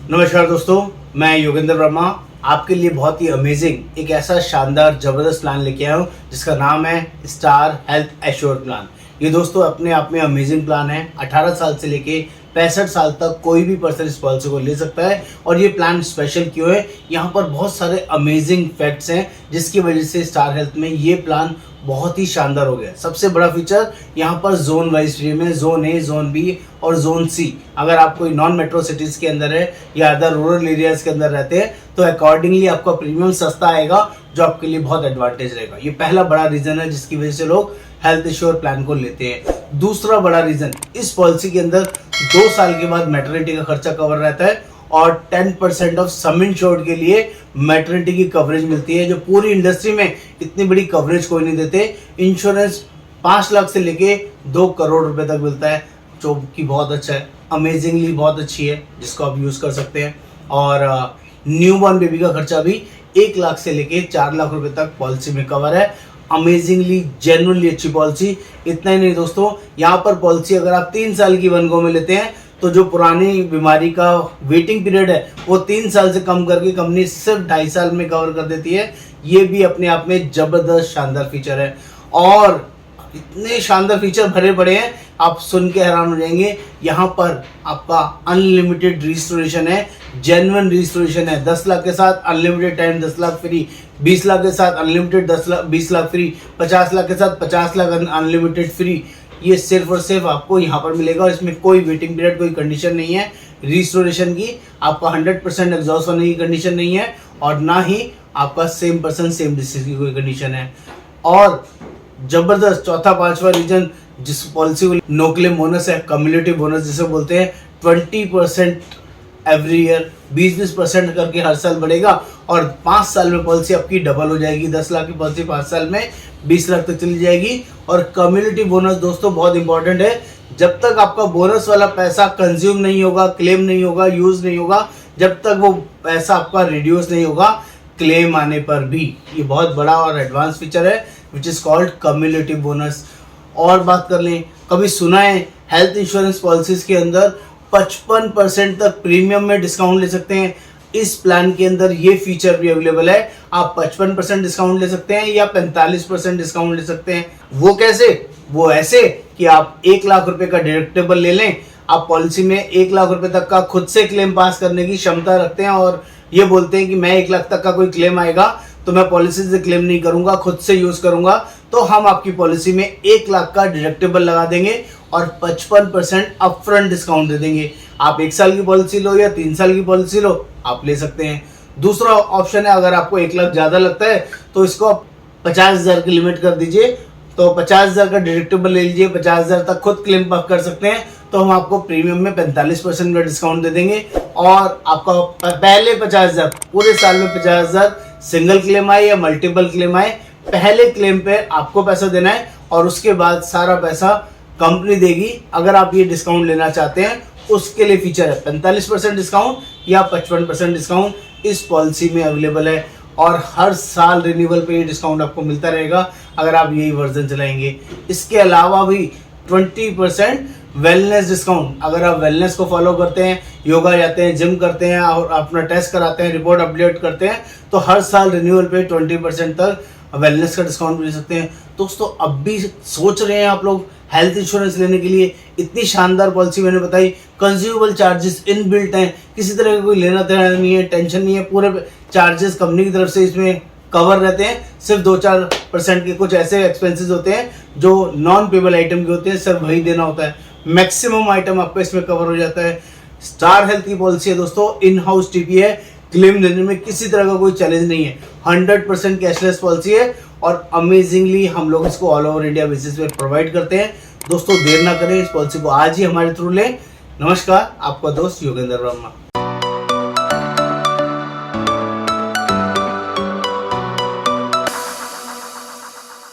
नमस्कार दोस्तों, मैं योगेंद्र वर्मा आपके लिए बहुत ही अमेजिंग एक ऐसा शानदार ज़बरदस्त प्लान लेके आया हूँ जिसका नाम है स्टार हेल्थ एश्योर प्लान। ये दोस्तों अपने आप में अमेजिंग प्लान है। 18 साल से लेके 65 साल तक कोई भी पर्सन इस पॉलिसी को ले सकता है। और ये प्लान स्पेशल क्यों है, यहाँ पर बहुत सारे अमेजिंग फैक्ट्स हैं जिसकी वजह से स्टार हेल्थ में ये प्लान बहुत ही शानदार हो गया। सबसे बड़ा फीचर यहाँ पर जोन वाइज फ्री में, जोन ए, जोन बी और जोन सी। अगर आप कोई नॉन मेट्रो सिटीज़ के अंदर है या अदर रूरल एरियाज़ के अंदर रहते हैं तो अकॉर्डिंगली आपका प्रीमियम सस्ता आएगा, जो आपके लिए बहुत एडवांटेज रहेगा। ये पहला बड़ा रीज़न है जिसकी वजह से लोग हेल्थ इंश्योर प्लान को लेते हैं। दूसरा बड़ा रीज़न, इस पॉलिसी के अंदर 2 साल के बाद मैटरनिटी का खर्चा कवर रहता है और 10% ऑफ सम इंश्योर्ड के लिए मैटरनिटी की कवरेज मिलती है, जो पूरी इंडस्ट्री में इतनी बड़ी कवरेज कोई नहीं देते। इंश्योरेंस 5 लाख से लेके 2 करोड़ रुपए तक मिलता है, जो कि बहुत अच्छा है, अमेजिंगली बहुत अच्छी है, जिसको आप यूज़ कर सकते हैं। और न्यू बॉर्न बेबी का खर्चा भी 1 लाख से लेके 4 लाख रुपए तक पॉलिसी में कवर है। अमेजिंगली जेन्युइनली अच्छी पॉलिसी। इतना ही नहीं दोस्तों, यहाँ पर पॉलिसी अगर आप 3 साल की वन गो में लेते हैं तो जो पुरानी बीमारी का वेटिंग पीरियड है वो 3 साल से कम करके कंपनी सिर्फ 2.5 साल में कवर कर देती है। ये भी अपने आप में जबरदस्त शानदार फीचर है और इतने शानदार फीचर भरे पड़े हैं, आप सुन के हैरान हो जाएंगे। यहाँ पर आपका अनलिमिटेड रिस्टोरेशन है, जेन्युइन रिस्टोरेशन है। 10 लाख के साथ unlimited time 10 lakh free, 20 lakh के साथ अनलिमिटेड 20 लाख फ्री, 50 लाख के साथ 50 लाख अनलिमिटेड फ्री। ये सिर्फ और सिर्फ आपको यहाँ पर मिलेगा और इसमें कोई वेटिंग पीरियड, कोई कंडीशन नहीं है रिस्टोरेशन की। आपका 100% एग्जॉस्ट होने की कंडीशन नहीं है और ना ही आपका सेम पर्सन सेम डिसीज की कोई कंडीशन है। और जबरदस्त चौथा पांचवा रीजन जिस पॉलिसी को नो क्लेम बोनस है, कम्युनिटी बोनस जिसे बोलते हैं। 20% एवरी ईयर, 20% करके हर साल बढ़ेगा और 5 साल में पॉलिसी आपकी डबल हो जाएगी। 10 लाख की पॉलिसी 5 साल में 20 लाख तक चली जाएगी। और कम्युनिटी बोनस दोस्तों बहुत इंपॉर्टेंट है। जब तक आपका बोनस वाला पैसा कंज्यूम नहीं होगा, क्लेम नहीं होगा, यूज नहीं होगा, जब तक वो पैसा आपका रिड्यूस नहीं होगा क्लेम आने पर भी। ये बहुत बड़ा और एडवांस फीचर है which is called community bonus. और बात कर लें, कभी सुना है हेल्थ इंश्योरेंस पॉलिसीज के अंदर 55% तक प्रीमियम में डिस्काउंट ले सकते हैं। इस प्लान के अंदर ये फीचर भी अवेलेबल है। आप 55% डिस्काउंट ले सकते हैं या 45% डिस्काउंट ले सकते हैं। वो कैसे? वो ऐसे कि आप 1 लाख रुपए का डिडक्टेबल ले लें। आप पॉलिसी में 1 लाख रुपए तक का खुद से क्लेम पास करने की क्षमता रखते हैं और ये बोलते हैं कि मैं 1 लाख तक का कोई क्लेम आएगा तो मैं पॉलिसी से क्लेम नहीं करूंगा, खुद से यूज करूंगा। तो हम आपकी पॉलिसी में 1 लाख का डिडक्टेबल लगा देंगे और 55% अपफ्रंट डिस्काउंट दे देंगे। आप 1 साल की पॉलिसी लो या 3 साल की पॉलिसी लो, आप ले सकते हैं। दूसरा ऑप्शन है, अगर आपको 1 लाख ज़्यादा लगता है तो इसको आप 50,000 की लिमिट कर दीजिए। तो 50,000 का डिडक्टेबल ले लीजिए, 50,000 तक खुद क्लेम कर सकते हैं। तो हम आपको प्रीमियम में 45% का डिस्काउंट दे देंगे और आपका पहले 50,000, पूरे साल में 50,000 सिंगल क्लेम आए या मल्टीपल क्लेम आए, पहले क्लेम पे आपको पैसा देना है और उसके बाद सारा पैसा कंपनी देगी। अगर आप ये डिस्काउंट लेना चाहते हैं उसके लिए फीचर है 45% डिस्काउंट या 55% डिस्काउंट इस पॉलिसी में अवेलेबल है और हर साल रिन्यूअल पे ये डिस्काउंट आपको मिलता रहेगा अगर आप यही वर्जन चलाएंगे। इसके अलावा भी 20% वेलनेस डिस्काउंट, अगर आप वेलनेस को फॉलो करते हैं, योगा जाते हैं, जिम करते हैं और अपना टेस्ट कराते हैं, रिपोर्ट अपडेट करते हैं, तो हर साल रिन्यूअल पे 20% तक वेलनेस का डिस्काउंट मिल सकते हैं। दोस्तों अब भी सोच रहे हैं आप लोग हेल्थ इंश्योरेंस लेने के लिए? इतनी शानदार पॉलिसी मैंने बताई, कंज्यूमेबल चार्जेस इनबिल्ट हैं, किसी तरह का कोई लेना देना नहीं है, टेंशन नहीं है। पूरे चार्जेस कंपनी की तरफ से इसमें कवर रहते हैं। सिर्फ 2-4% के कुछ ऐसे एक्सपेंसेस होते हैं जो नॉन पेबल आइटम के होते हैं, सिर्फ वही देना होता है। मैक्सिमम आइटम आपका इसमें कवर हो जाता है। स्टार हेल्थ की पॉलिसी है दोस्तों, इन हाउस टीपी है, क्लेम देने में किसी तरह का कोई चैलेंज नहीं है। 100% कैशलेस पॉलिसी है और अमेजिंगली हम लोग इसको ऑल ओवर इंडिया बेसिस पे प्रोवाइड करते हैं। दोस्तों देर ना करें, इस पॉलिसी को आज ही हमारे थ्रू लें। नमस्कार, आपका दोस्त योगेंद्र वर्मा।